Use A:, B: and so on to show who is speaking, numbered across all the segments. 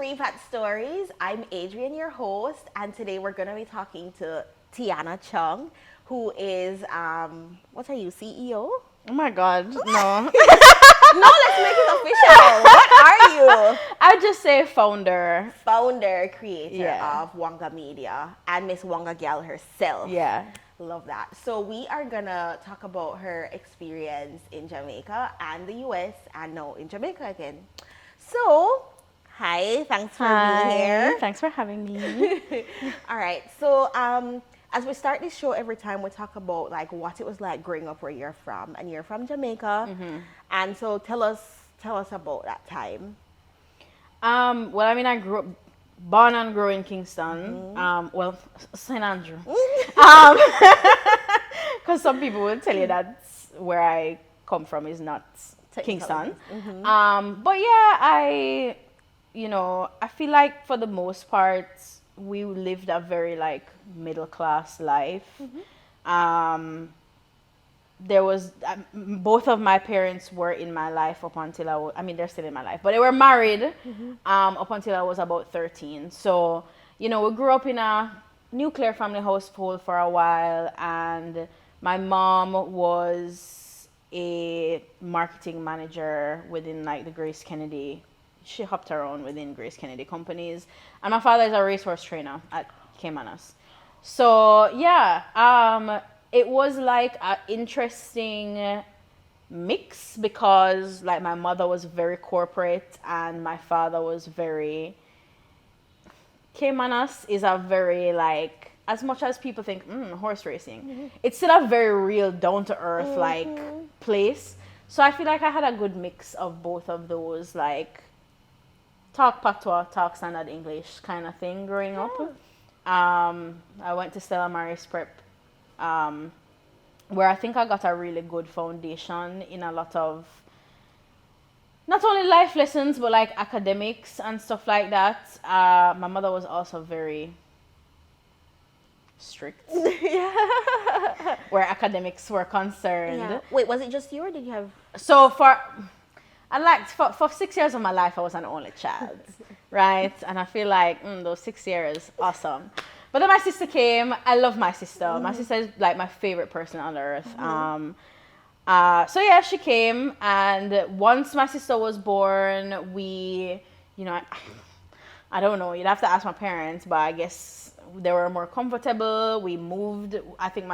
A: Repatstories. I'm Adrian, your host, and today we're going to be talking to Tiana Chung, who is, what are you, CEO?
B: Oh my God, no.
A: No, let's make it official. What are you?
B: I just say founder.
A: Founder, creator
B: Yeah.
A: of Wonga Media and Miss Wonga Gyal herself.
B: Yeah.
A: Love that. So we are gonna talk about her experience in Jamaica and the US and now in Jamaica again. So, hi, thanks for being here.
B: Thanks for having me.
A: All right. So, as we start this show, every time we talk about like what it was like growing up where you're from, and you're from Jamaica, and so tell us about that time.
B: Well, I mean, I grew up, born and grew in Kingston. Well, St. Andrew. Because some people will tell you that where I come from is not Kingston. But yeah, I feel like for the most part, we lived a very like middle class life. There was both of my parents were in my life up until I mean they're still in my life, but they were married up until I was about 13. So we grew up in a nuclear family household for a while, and my mom was a marketing manager within like the Grace Kennedy. She hopped around within Grace Kennedy companies, and my father is a racehorse trainer at Caymanas. So yeah, it was like an interesting mix because like my mother was very corporate and my father was very. Caymanas is a very like, as much as people think horse racing, it's still a very real down to earth like place. So I feel like I had a good mix of both of those, like talk patois, talk standard English kind of thing growing up. I went to Stella Maris Prep, where I think I got a really good foundation in a lot of not only life lessons but like academics and stuff like that. My mother was also very strict where academics were concerned.
A: Yeah. Wait, was it just you or did you have?
B: So for 6 years of my life, I was an only child, right? And I feel like those 6 years, awesome. But then my sister came. I love my sister. My sister is like my favorite person on earth. So yeah, she came, and once my sister was born, we, I don't know. You'd have to ask my parents, but I guess they were more comfortable. We moved. I think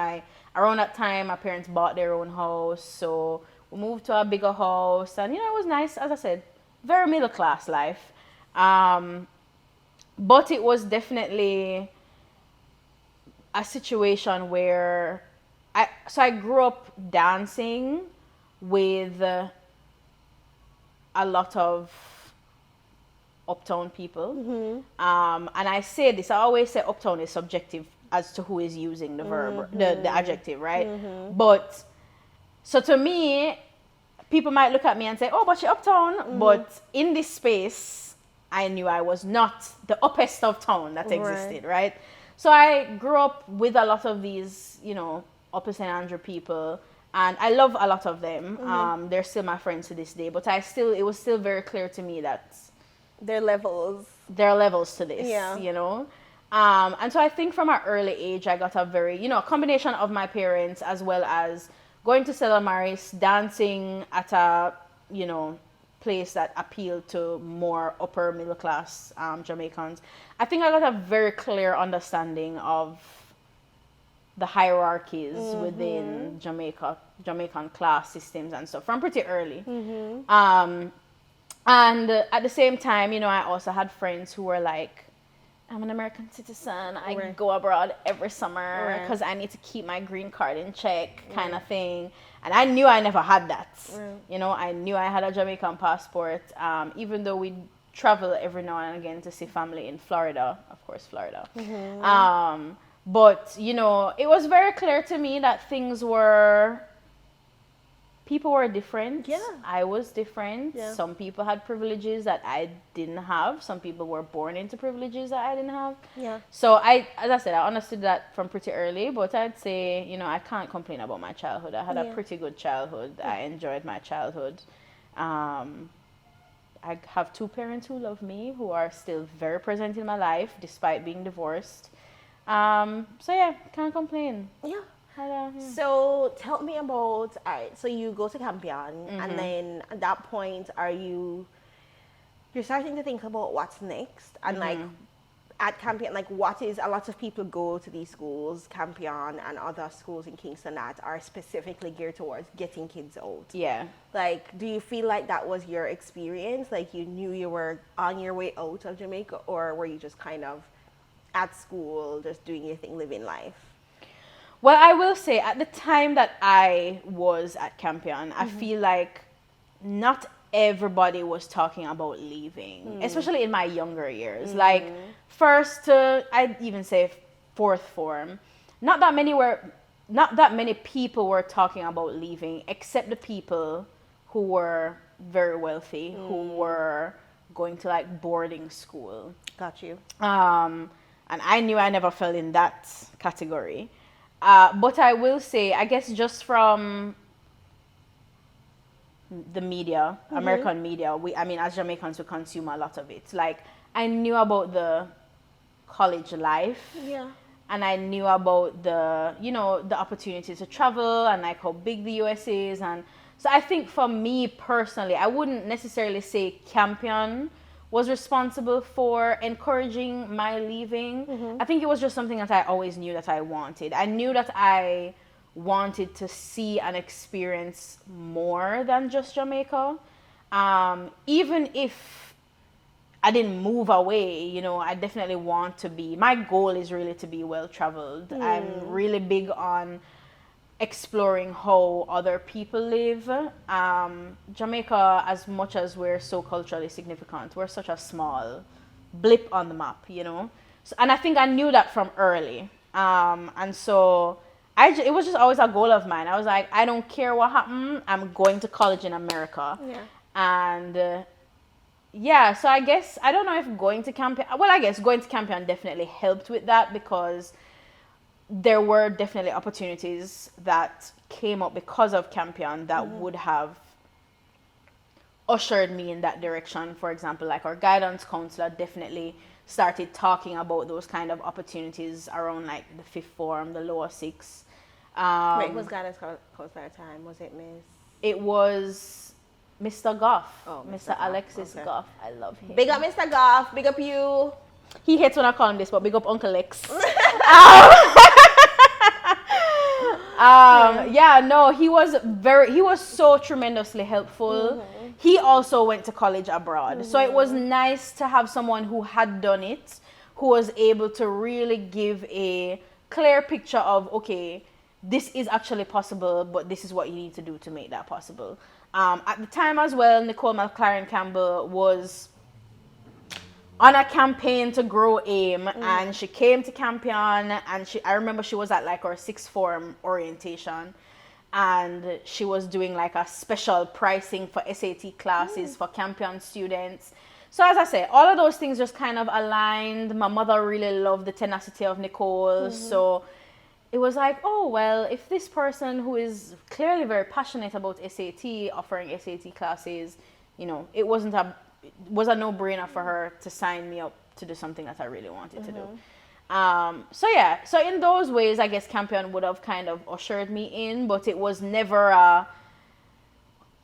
B: around that time, my parents bought their own house, so we moved to a bigger house, and it was nice. As I said, very middle class life, but it was definitely a situation where I grew up dancing with a lot of uptown people, and I say this. I always say uptown is subjective as to who is using the verb, the adjective, right? But so to me, people might look at me and say, "Oh, but you're uptown." But in this space, I knew I was not the uppest of town that existed, right? So I grew up with a lot of these, Upper St. Andrew people, and I love a lot of them. They're still my friends to this day, but it was still very clear to me that
A: There are
B: levels to this, and so I think from an early age, I got a very, combination of my parents as well as going to Stella Maris, dancing at a, place that appealed to more upper middle class Jamaicans. I think I got a very clear understanding of the hierarchies within Jamaican class systems and stuff from pretty early. And at the same time, I also had friends who were like, I'm an American citizen. I go abroad every summer because I need to keep my green card in check, kind of thing. And I knew I never had that. I knew I had a Jamaican passport, even though we travel every now and again to see family in Florida, of course, Florida. But, it was very clear to me that people were different.
A: Yeah.
B: I was different.
A: Yeah.
B: Some people had privileges that I didn't have. Some people were born into privileges that I didn't have.
A: Yeah.
B: So as I said, I understood that from pretty early, but I'd say, I can't complain about my childhood. I had a pretty good childhood. I enjoyed my childhood. I have two parents who love me, who are still very present in my life despite being divorced. So yeah, can't complain.
A: Yeah.
B: Yeah.
A: So tell me about, alright, so you go to Campion, and then at that point, you're starting to think about what's next, and like at Campion, like what is, a lot of people go to these schools, Campion and other schools in Kingston that are specifically geared towards getting kids out.
B: Yeah.
A: Like, do you feel like that was your experience? Like you knew you were on your way out of Jamaica, or were you just kind of at school, just doing your thing, living life?
B: Well, I will say at the time that I was at Campion, I feel like not everybody was talking about leaving, especially in my younger years. Like first to, I'd even say fourth form, not that many people were talking about leaving, except the people who were very wealthy, who were going to like boarding school.
A: Got you.
B: And I knew I never fell in that category. But I will say, I guess just from the media, American media, I mean, as Jamaicans, we consume a lot of it. Like, I knew about the college life.
A: Yeah.
B: And I knew about the, the opportunities to travel and like how big the US is. And so I think for me personally, I wouldn't necessarily say Campion was responsible for encouraging my leaving. I think it was just something that I always knew that I wanted. I knew that I wanted to see and experience more than just Jamaica. Even if I didn't move away, I definitely want to be, my goal is really to be well traveled. I'm really big on exploring how other people live. Jamaica, as much as we're so culturally significant, we're such a small blip on the map, So, and I think I knew that from early. And so it was just always a goal of mine. I was like, I don't care what happened. I'm going to college in America.
A: Yeah.
B: And yeah, so I guess, I don't know if going to Campion, well, I guess going to Campion definitely helped with that, because there were definitely opportunities that came up because of Campion that would have ushered me in that direction. For example, like our guidance counselor definitely started talking about those kind of opportunities around like the fifth form, the lower six.
A: Wait, who's guidance counselor at the time? Was it Miss?
B: It was Mr. Goff.
A: Oh,
B: Mr. Alexis
A: okay.
B: Goff. I love him.
A: Big up Mr. Goff, big up you.
B: He hates when I call him this, but big up Uncle Lex. Yeah, no, he was so tremendously helpful. He also went to college abroad. So it was nice to have someone who had done it, who was able to really give a clear picture of, okay, this is actually possible, but this is what you need to do to make that possible. At the time as well, Nicole McLaren Campbell was on a campaign to grow AIM, and she came to Campion, and I remember she was at like our sixth form orientation, and she was doing like a special pricing for SAT classes for Campion students. So as I say, all of those things just kind of aligned. My mother really loved the tenacity of Nicole, so it was like, oh, well, if this person who is clearly very passionate about SAT, offering SAT classes, it was a no-brainer for her to sign me up to do something that I really wanted to do. So in those ways, I guess Campion would have kind of ushered me in, but it was never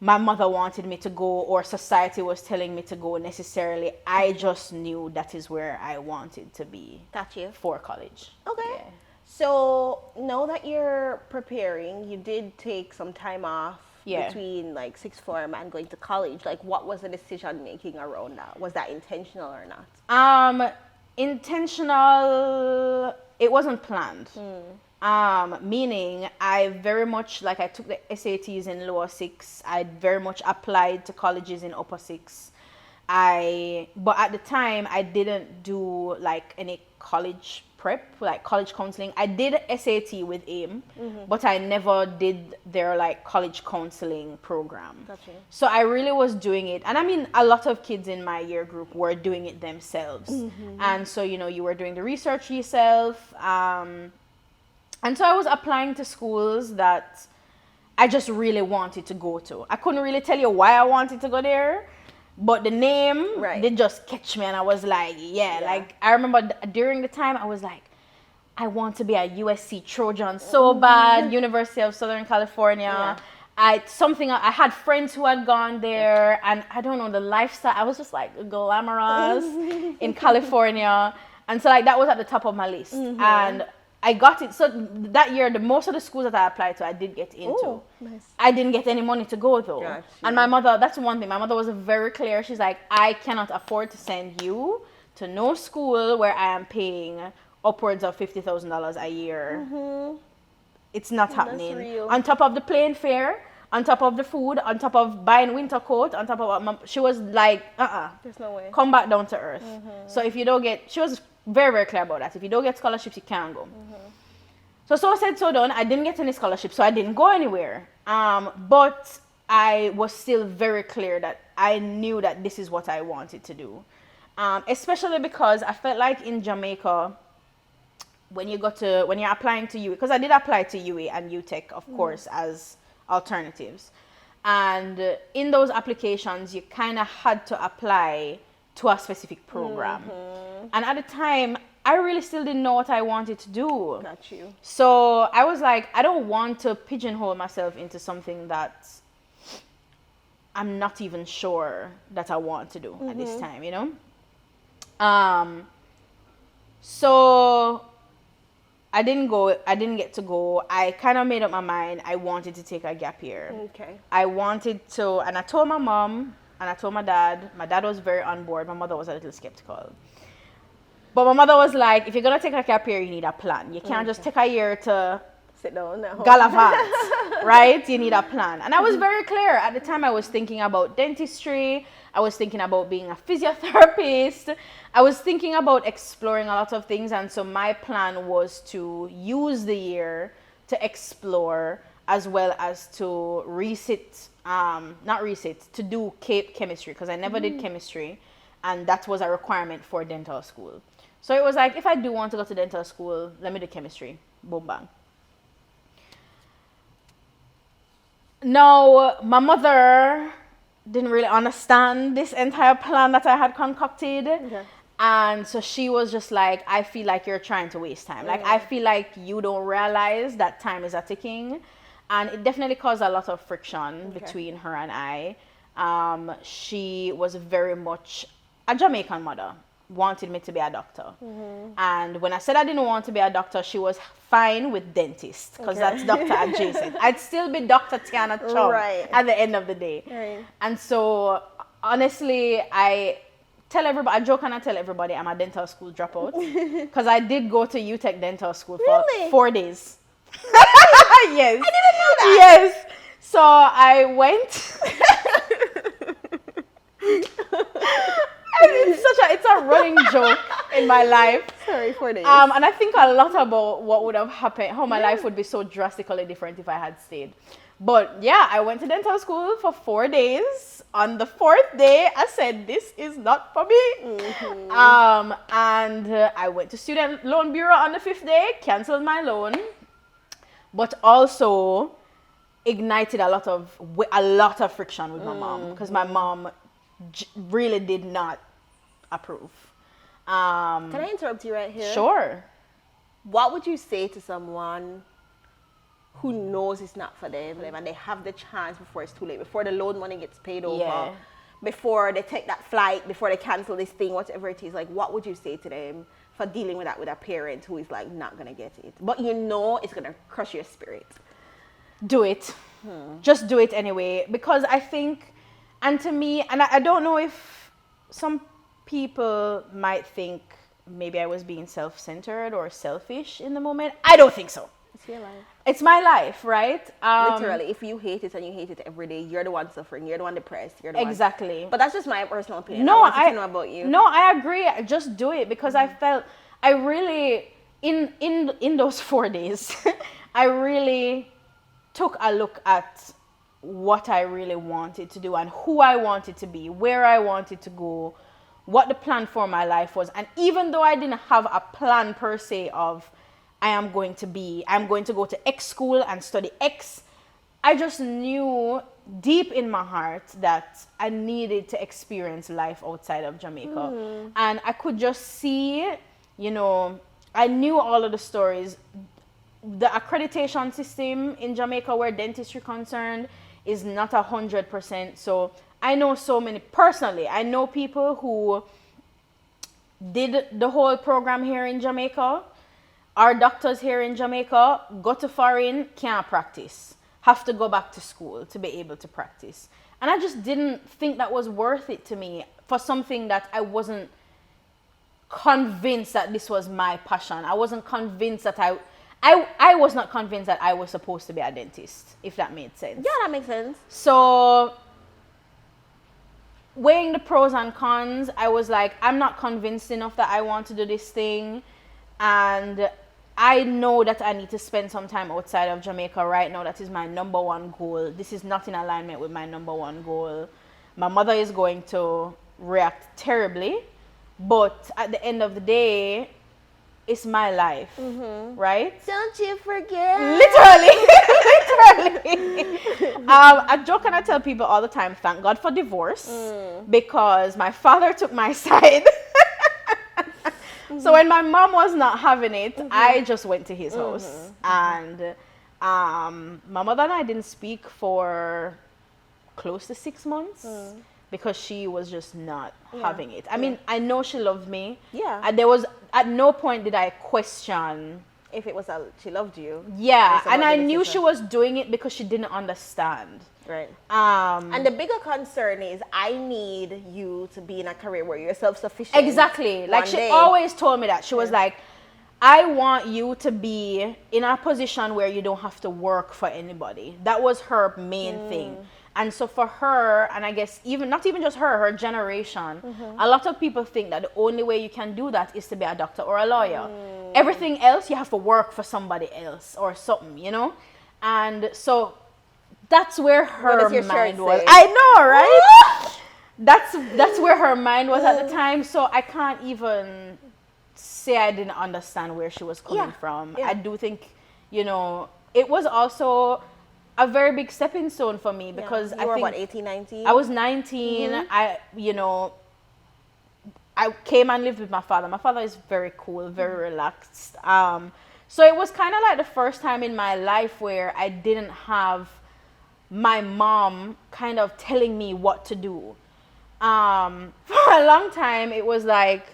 B: my mother wanted me to go or society was telling me to go necessarily. I just knew that is where I wanted to be.
A: Got you.
B: For college.
A: Okay.
B: Yeah.
A: So now that you're preparing, you did take some time off
B: Yeah.
A: between like sixth form and going to college. Like, what was the decision making around that? Was that intentional or not?
B: Intentional. It wasn't planned. Meaning I very much, like, I took the SATs in lower six. I very much applied to colleges in upper six. But at the time I didn't do like any college prep, like college counseling. I did SAT with AIM, but I never did their like college counseling program.
A: Gotcha.
B: So I really was doing it. And I mean, a lot of kids in my year group were doing it themselves. And so, you were doing the research yourself. And so I was applying to schools that I just really wanted to go to. I couldn't really tell you why I wanted to go there. But the name
A: Right.
B: did just catch me, and I was like, yeah. Like I remember during the time I was like, I want to be a USC Trojan so bad, University of Southern California.
A: Yeah.
B: I had friends who had gone there, and I don't know, the lifestyle, I was just like glamorous in California. And so like that was at the top of my list. And I got it. So that year, most of the schools that I applied to, I did get into.
A: Ooh, nice.
B: I didn't get any money to go though.
A: Gotcha.
B: And my mother, that's one thing. My mother was very clear. She's like, I cannot afford to send you to no school where I am paying upwards of $50,000 a year. It's not happening.
A: real.
B: On top of the plane fare, on top of the food, on top of buying winter coat, on top of she was like,
A: There's no way.
B: come back down to earth. So if you don't get, she was very, very clear about that. If you don't get scholarships, you can't go. So said, so done. I didn't get any scholarships, so I didn't go anywhere. But I was still very clear that I knew that this is what I wanted to do. Especially because I felt like in Jamaica, when you're applying to UA, because I did apply to UA and UTech, of course, as alternatives. And in those applications, you kind of had to apply to a specific program. And at the time, I really still didn't know what I wanted to do.
A: Got you.
B: So I was like, I don't want to pigeonhole myself into something that I'm not even sure that I want to do at this time, you know? So I didn't get to go. I kind of made up my mind. I wanted to take a gap year.
A: Okay.
B: I wanted to, and I told my mom and I told my dad. My dad was very on board. My mother was a little skeptical. But my mother was like, if you're going to take a gap year, you need a plan. You can't just take a year to
A: Sit down at home.
B: gallivant, right? You need a plan. And I was very clear. At the time, I was thinking about dentistry. I was thinking about being a physiotherapist. I was thinking about exploring a lot of things. And so my plan was to use the year to explore as well as to to do chemistry, because I never did chemistry. And that was a requirement for dental school. So it was like, if I do want to go to dental school, let me do chemistry. Boom, bang. Now, my mother didn't really understand this entire plan that I had concocted.
A: Okay.
B: And so she was just like, I feel like you're trying to waste time. Like, I feel like you don't realize that time is a ticking. And it definitely caused a lot of friction between her and I. She was very much a Jamaican mother, wanted me to be a doctor. And when I said I didn't want to be a doctor, she was fine with dentist, because that's doctor adjacent. I'd still be Dr. Tiana Chung at the end of the day.
A: Right.
B: And so honestly, I joke and I tell everybody I'm a dental school dropout, because I did go to UTech dental school for 4 days. Yes.
A: I didn't know that.
B: Yes. So I went. It's a running joke in my life.
A: Sorry, 4 days.
B: And I think a lot about what would have happened, how my life would be so drastically different if I had stayed. But yeah, I went to dental school for 4 days. On the 4th day, I said, this is not for me. And I went to Student Loan Bureau on the 5th day, canceled my loan, but also ignited a lot of friction with my mom, because my mom really did not approve.
A: Can I interrupt you right here?
B: Sure.
A: What would you say to someone who knows it's not for them and they have the chance before it's too late, before the loan money gets paid over, before they take that flight, before they cancel this thing, whatever it is? Like, what would you say to them for dealing with that with a parent who is like not gonna get it, but you know it's gonna crush your spirit?
B: Do it. Just do it anyway, because I think, and to me, and I don't know if some people might think maybe I was being self-centered or selfish in the moment. I don't think so.
A: It's your life.
B: It's my life, right?
A: Literally, if you hate it and you hate it every day, you're the one suffering. You're the one depressed. You're the
B: exactly.
A: one. But that's just my personal opinion.
B: No,
A: I wanted to know about you.
B: No, I agree. Just do it, because I felt I really in those 4 days, I really took a look at what I really wanted to do and who I wanted to be, where I wanted to go, what the plan for my life was. And even though I didn't have a plan per se of I'm going to go to X school and study X, I just knew deep in my heart that I needed to experience life outside of Jamaica. And I could just see, you know, I knew all of the stories. The accreditation system in Jamaica where dentistry concerned is not 100%. So I know so many, personally, I know people who did the whole program here in Jamaica. Our doctors here in Jamaica go to foreign, can't practice. Have to go back to school to be able to practice. And I just didn't think that was worth it to me for something that I wasn't convinced that this was my passion. I wasn't convinced that I was not convinced that I was supposed to be a dentist, if that made sense.
A: Yeah, that makes sense.
B: So weighing the pros and cons, I was like, I'm not convinced enough that I want to do this thing. And I know that I need to spend some time outside of Jamaica right now. That is my number one goal. This is not in alignment with my number one goal. My mother is going to react terribly, but at the end of the day, it's my life, right?
A: Don't you forget.
B: Literally. I joke and I tell people all the time, thank God for divorce, because my father took my side. So when my mom was not having it, I just went to his house. And my mother and I didn't speak for close to 6 months because she was just not having it. I mean, I know she loved me.
A: Yeah.
B: And there was, at no point did I question
A: if it was she loved you.
B: Yeah, and I knew she was doing it because she didn't understand.
A: Right. And the bigger concern is I need you to be in a career where you're self-sufficient.
B: Exactly. Like she always told me that. She was like, I want you to be in a position where you don't have to work for anybody. That was her main thing. And so for her, and I guess even not even just her generation, a lot of people think that the only way you can do that is to be a doctor or a lawyer. Everything else, you have to work for somebody else or something, you know? And so that's where her mind was. I know, right? That's where her mind was at the time. So I can't even say I didn't understand where she was coming from. I do think, you know, it was also a very big stepping stone for me because
A: you were, what, 18, 19?
B: I was 19. I came and lived with my father. My father is very cool, very relaxed. So it was kind of like the first time in my life where I didn't have my mom kind of telling me what to do. For a long time, it was like,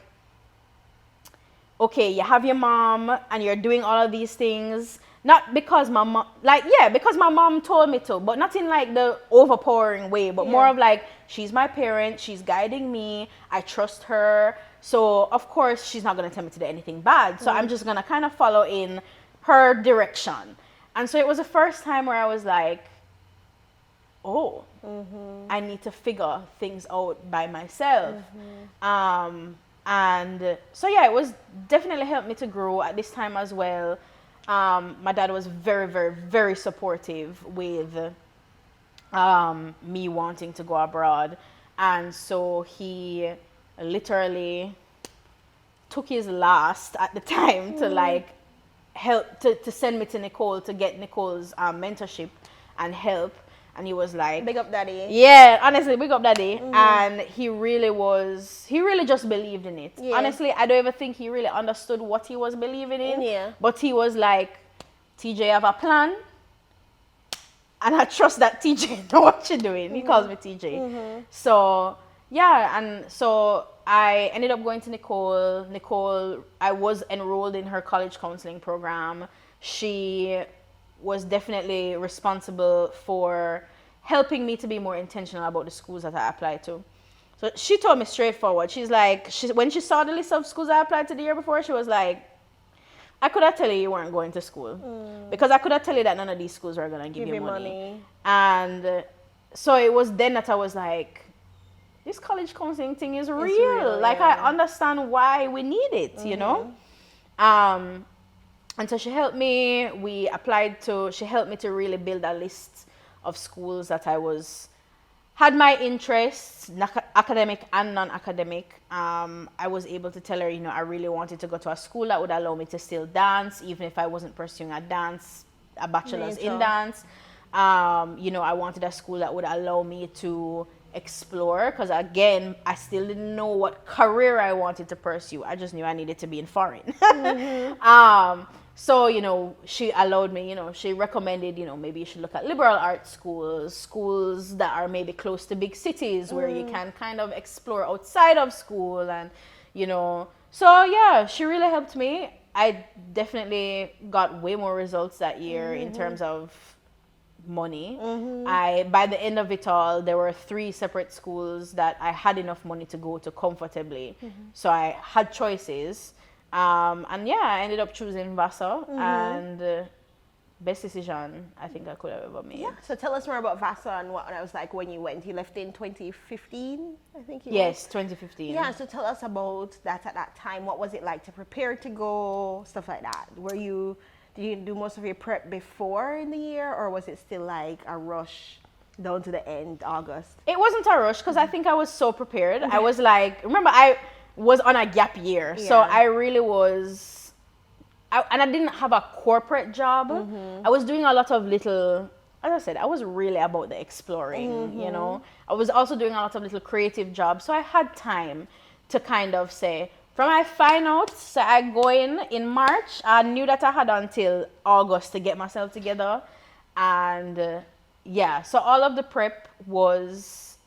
B: okay, you have your mom and you're doing all of these things. Not because my mom, because my mom told me to, but not in like the overpowering way, but more of like, she's my parent, she's guiding me, I trust her. So of course, she's not going to tell me to do anything bad. So I'm just going to kind of follow in her direction. And so it was the first time where I was like, oh, I need to figure things out by myself. And so yeah, it was definitely helped me to grow at this time as well. My dad was very, very, very supportive with me wanting to go abroad. And so he literally took his last at the time to like help, to send me to Nicole, to get Nicole's mentorship and help. And he was like,
A: big up daddy.
B: Yeah, honestly, big up daddy. And he really just believed in it. Honestly, I don't even think he really understood what he was believing in. But he was like, TJ, I have a plan. And I trust that TJ know what you're doing. He calls me TJ. So yeah, and so I ended up going to Nicole. Nicole, I was enrolled in her college counseling program. She was definitely responsible for helping me to be more intentional about the schools that I applied to. So she told me straightforward. She's like, when she saw the list of schools I applied to the year before, she was like, I could have told you weren't going to school. Because I could have told you that none of these schools were going to give you money. And so it was then that I was like, this college counseling thing is real. Like, I understand why we need it, you know? And so she helped me. She helped me to really build a list of schools that had my interests, academic and non-academic. I was able to tell her, you know, I really wanted to go to a school that would allow me to still dance, even if I wasn't pursuing a bachelor's in dance. I wanted a school that would allow me to explore, because again, I still didn't know what career I wanted to pursue. I just knew I needed to be in foreign. So, she allowed me, she recommended, maybe you should look at liberal arts schools that are maybe close to big cities where you can kind of explore outside of school. And, so yeah, she really helped me. I definitely got way more results that year in terms of money. By the end of it all, there were 3 separate schools that I had enough money to go to comfortably. So I had choices. And yeah, I ended up choosing Vassar, and best decision I think I could have ever made.
A: Yeah. So tell us more about Vassar and what it was like when you went. You left in 2015, I think.
B: Yes, 2015.
A: Yeah. So tell us about that at that time. What was it like to prepare to go? Stuff like that. Did you do most of your prep before in the year, or was it still like a rush down to the end, August?
B: It wasn't a rush because I think I was so prepared. I was like, remember, I was on a gap year. Yeah. So I really was, and I didn't have a corporate job. I was doing a lot of little, as I said, I was really about the exploring, I was also doing a lot of little creative jobs. So I had time to kind of say, from my fine out, so I go in March, I knew that I had until August to get myself together. And yeah, so all of the prep was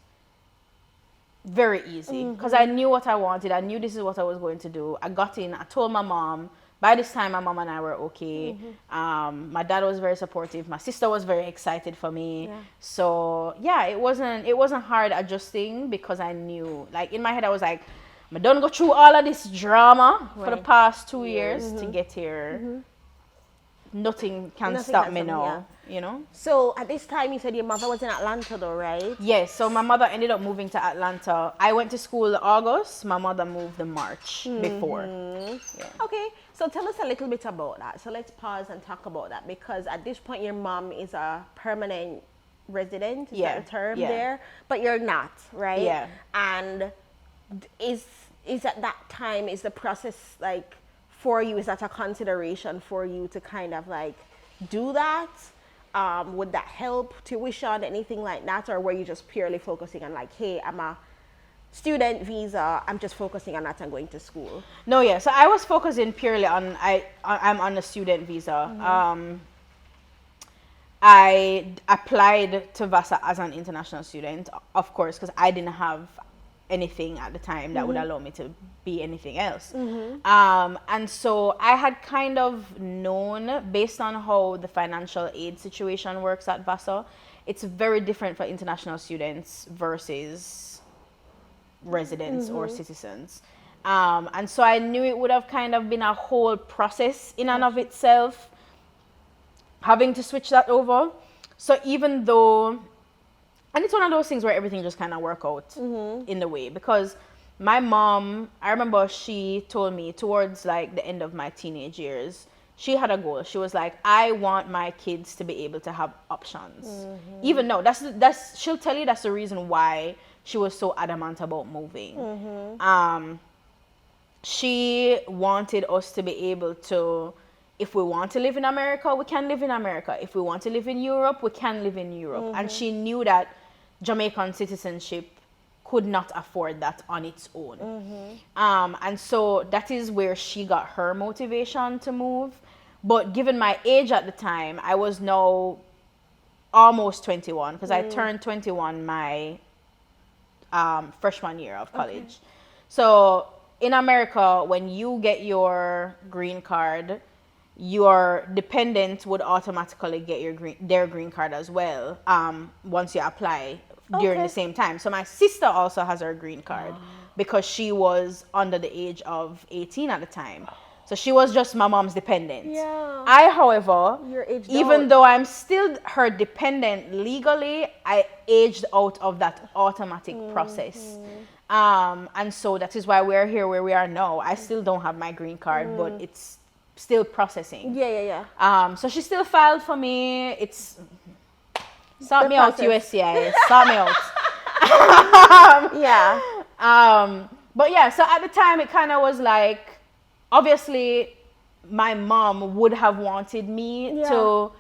B: very easy because I knew what I wanted. I knew this is what I was going to do. I got in, I told my mom. By this time, my mom and I were okay. My dad was very supportive. My sister was very excited for me. Yeah. So yeah, it wasn't hard adjusting because I knew, like in my head, I was like, I don't go through all of this drama for the past 2 years to get here. Nothing can stop me now,
A: So at this time, you said your mother was in Atlanta though, right?
B: Yes, so my mother ended up moving to Atlanta. I went to school in August. My mother moved in March before. Yeah.
A: Okay, so tell us a little bit about that. So let's pause and talk about that, because at this point, your mom is a permanent resident, is that the term there? But you're not, right?
B: Yeah.
A: And is at that time, is the process like for you, is that a consideration for you to kind of like do that? Would that help tuition, anything like that? Or were you just purely focusing on like, hey, I'm a student visa, I'm just focusing on that and going to school?
B: No, yeah, so I was focusing purely on, I'm on a student visa. I applied to Vassar as an international student, of course, because I didn't have anything at the time that would allow me to be anything else. And so I had kind of known, based on how the financial aid situation works at Vassar, it's very different for international students versus residents or citizens. And so I knew it would have kind of been a whole process in and of itself, having to switch that over. So even though, and it's one of those things where everything just kind of work out in the way, because my mom, I remember she told me towards like the end of my teenage years, she had a goal. She was like, I want my kids to be able to have options. Even though that's she'll tell you that's the reason why she was so adamant about moving. She wanted us to be able to, if we want to live in America, we can live in America. If we want to live in Europe, we can live in Europe. And she knew that Jamaican citizenship could not afford that on its own. And so that is where she got her motivation to move. But given my age at the time, I was now almost 21, because I turned 21 my freshman year of college. So in America, when you get your green card, your dependent would automatically get their green card as well once you apply during the same time. So my sister also has her green card because she was under the age of 18 at the time. So she was just my mom's dependent.
A: Yeah.
B: I, however, even
A: out.
B: though I'm still her dependent legally, I aged out of that automatic process. And so that is why we're here where we are now. I still don't have my green card, but it's still processing. So she still filed for me. It's sort me out, USCIS. Sort me out. But yeah, so at the time it kind of was like, obviously my mom would have wanted me to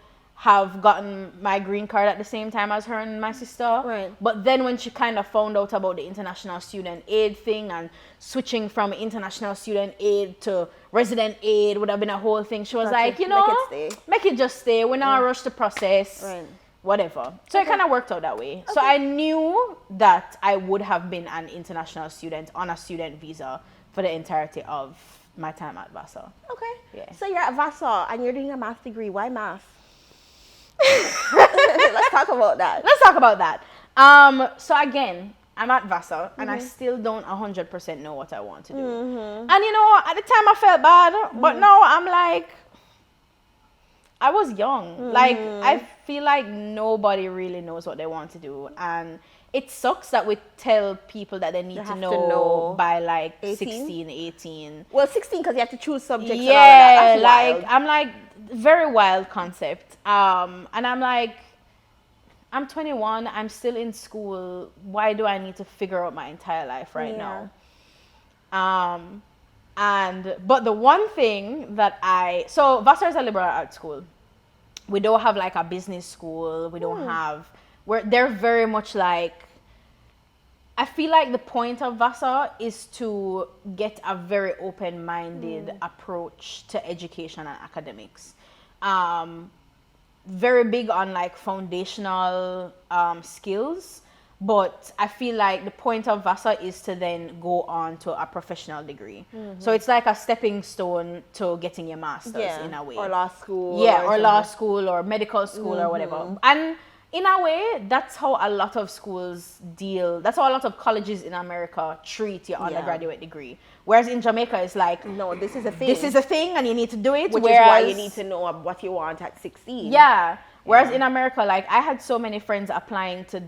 B: have gotten my green card at the same time as her and my sister.
A: Right.
B: But then when she kind of found out about the international student aid thing and switching from international student aid to resident aid would have been a whole thing, she was like, you know, make it just stay. We're not rush the process. Right. Whatever. So it kind of worked out that way. So I knew that I would have been an international student on a student visa for the entirety of my time at Vassar.
A: Okay.
B: Yeah.
A: So you're at Vassar and you're doing a math degree. Why math? Let's talk about that.
B: Let's talk about that. So again, I'm at Vassar and I still don't 100% know what I want to do. And you know, at the time I felt bad, but now I'm like, I was young. Like, I feel like nobody really knows what they want to do. And it sucks that we tell people that they need to know by like 18? 16, 18.
A: Well, 16 because you have to choose subjects.
B: Yeah,
A: and all that. That's
B: like,
A: wild.
B: I'm like, very wild concept. And I'm like, I'm 21, I'm still in school. Why do I need to figure out my entire life right now? But the one thing that so Vassar is a liberal arts school. We don't have like a business school. We don't have, they're very much like, I feel like the point of Vassar is to get a very open-minded approach to education and academics. Very big on like foundational skills, but I feel like the point of Vassar is to then go on to a professional degree. So it's like a stepping stone to getting your master's in a way.
A: Or law school.
B: Yeah, or law school or medical school or whatever. And in a way, that's how a lot of schools deal. That's how a lot of colleges in America treat your undergraduate degree. Whereas in Jamaica, it's like, no,
A: this is a thing.
B: This is a thing and you need to do it.
A: Which is why you need to know what you want at 16.
B: Yeah. Whereas in America, like I had so many friends applying to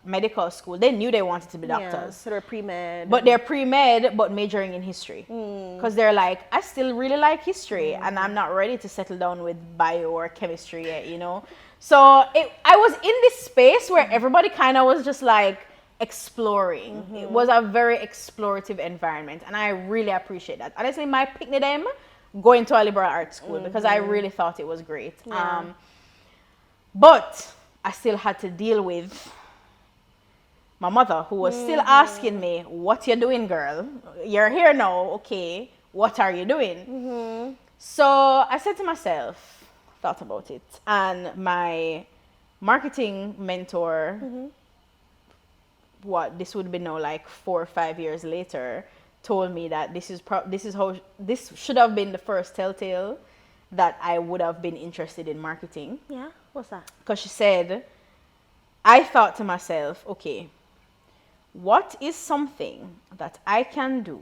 B: medical school. They knew they wanted to be doctors.
A: So they're pre-med.
B: But they're pre-med, but majoring in history. Because they're like, I still really like history and I'm not ready to settle down with bio or chemistry yet, you know? So I was in this space where everybody kind of was just like exploring. It was a very explorative environment and I really appreciate that. Honestly, my pick them going to a liberal arts school because I really thought it was great. But I still had to deal with my mother, who was still asking me, what you doing, girl? You're here now, okay. What are you doing? So I said to myself, thought about it, and my marketing mentor, this would be now like 4 or 5 years later, told me that this should have been the first telltale that I would have been interested in marketing.
A: Yeah, what's that?
B: Because she said, I thought to myself, okay, what is something that I can do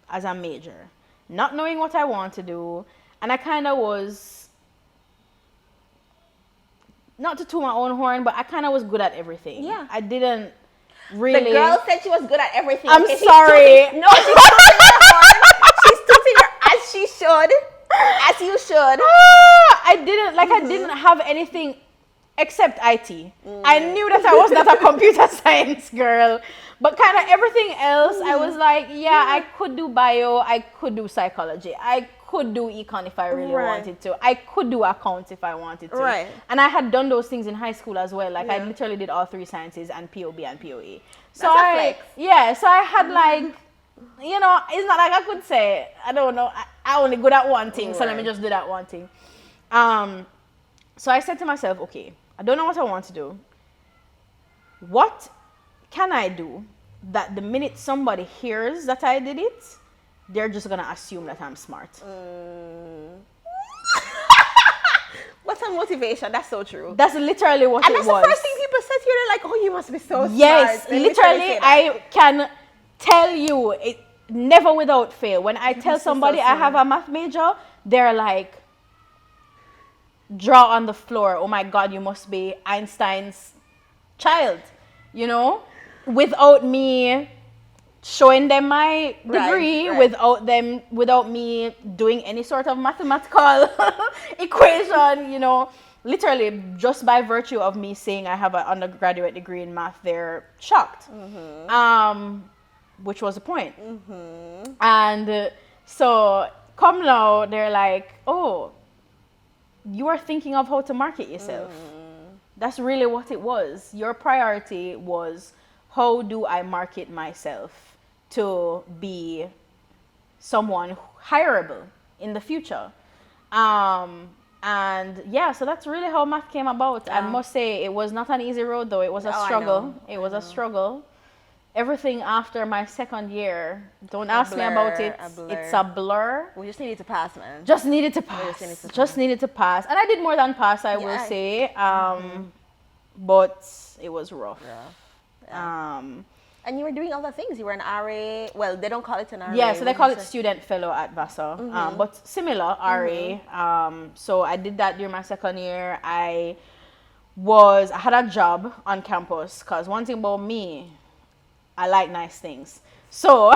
B: as a major, not knowing what I want to do, and I kind of was, not to toot my own horn, but I kind of was good at everything. Yeah. I didn't really.
A: The girl said she was good at everything.
B: I'm sorry.
A: No, she's tooting your horn. She's tooting your, as she should, as you should.
B: I didn't have anything except IT. I knew that I was not a computer science girl, but kind of everything else, I was like, I could do bio, I could do psychology, I could do econ if I really wanted to, I could do accounts if I wanted to. And I had done those things in high school as well. Like I literally did all 3 sciences and POB and POE. So so I had like, you know, it's not like I could say, I don't know, I only good at one thing, so let me just do that one thing. So I said to myself, okay, I don't know what I want to do. What can I do that the minute somebody hears that I did it, they're just going to assume that I'm smart?
A: What's a motivation? That's so true.
B: That's literally what it was.
A: And that's the first thing people say to you. They're like, oh, you must be so smart.
B: Yes, literally, I can tell you, it never without fail. When I tell somebody I have a math major, they're like, draw on the floor. Oh my God, you must be Einstein's child, you know, without me showing them my degree, without me doing any sort of mathematical equation, you know, literally just by virtue of me saying I have an undergraduate degree in math, they're shocked, which was the point. And so come now, they're like, oh, you are thinking of how to market yourself. That's really what it was. Your priority was, how do I market myself to be someone hireable in the future? And yeah, so that's really how math came about. I must say, it was not an easy road, though. It was a struggle. It was a struggle. Everything after my second year, don't ask me about it. It's a blur.
A: We just needed to pass, man.
B: Just needed to pass. Just needed to pass. And I did more than pass, I will say. But it was rough.
A: And you were doing other things. You were an RA. Well, they don't call it an RA.
B: Yeah, so they call it student fellow at Vassar. But similar, RA. So I did that during my second year. I had a job on campus, because one thing about me, I like nice things. So,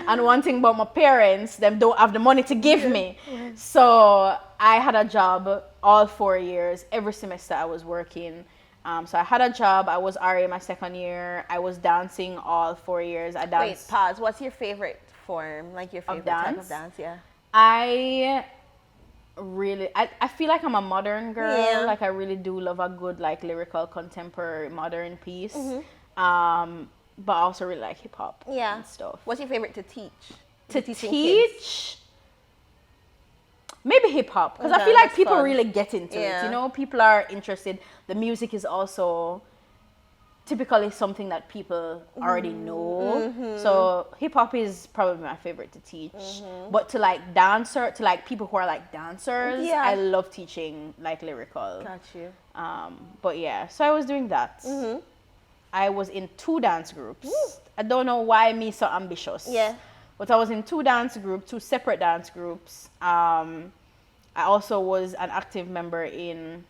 B: and one thing about my parents, them don't have the money to give me. So I had a job all 4 years. Every semester I was working. So I had a job. I was RA my second year. I was dancing all 4 years. I danced.
A: Wait, pause. What's your favorite form? Like your favorite type of dance? Yeah.
B: I feel like I'm a modern girl.
A: Yeah.
B: Like I really do love a good like lyrical contemporary modern piece. But I also really like hip hop. And stuff.
A: What's your favorite to teach?
B: To teach? Maybe hip hop, because I feel like people really get into it. You know, people are interested. The music is also typically something that people already know. So hip hop is probably my favorite to teach. But to like people who are like dancers, I love teaching like lyrical.
A: Got you.
B: But yeah, so I was doing that. I was in 2 dance groups. I don't know why me so ambitious.
A: Yeah.
B: But I was in 2 separate dance groups. I also was an active member in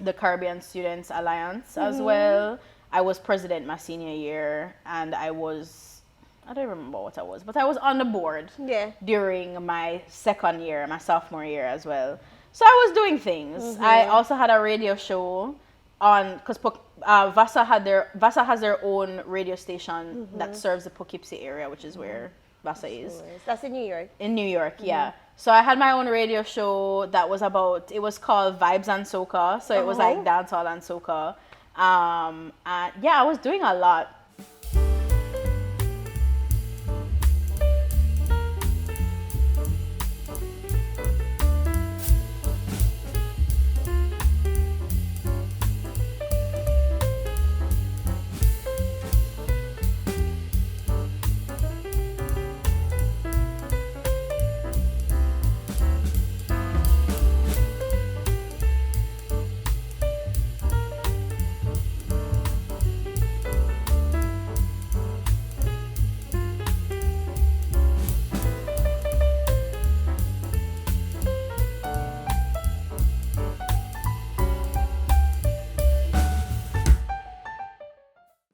B: the Caribbean Students Alliance as well. I was president my senior year, and I don't remember what I was, but I was on the board during my second year, my sophomore year as well. So I was doing things. I also had a radio show on, because Vassar has their own radio station that serves the Poughkeepsie area, which is where Vassar is.
A: That's in New York.
B: In New York, yeah. So I had my own radio show that was it was called Vibes and Soca. So it was like dancehall and soca. And yeah, I was doing a lot.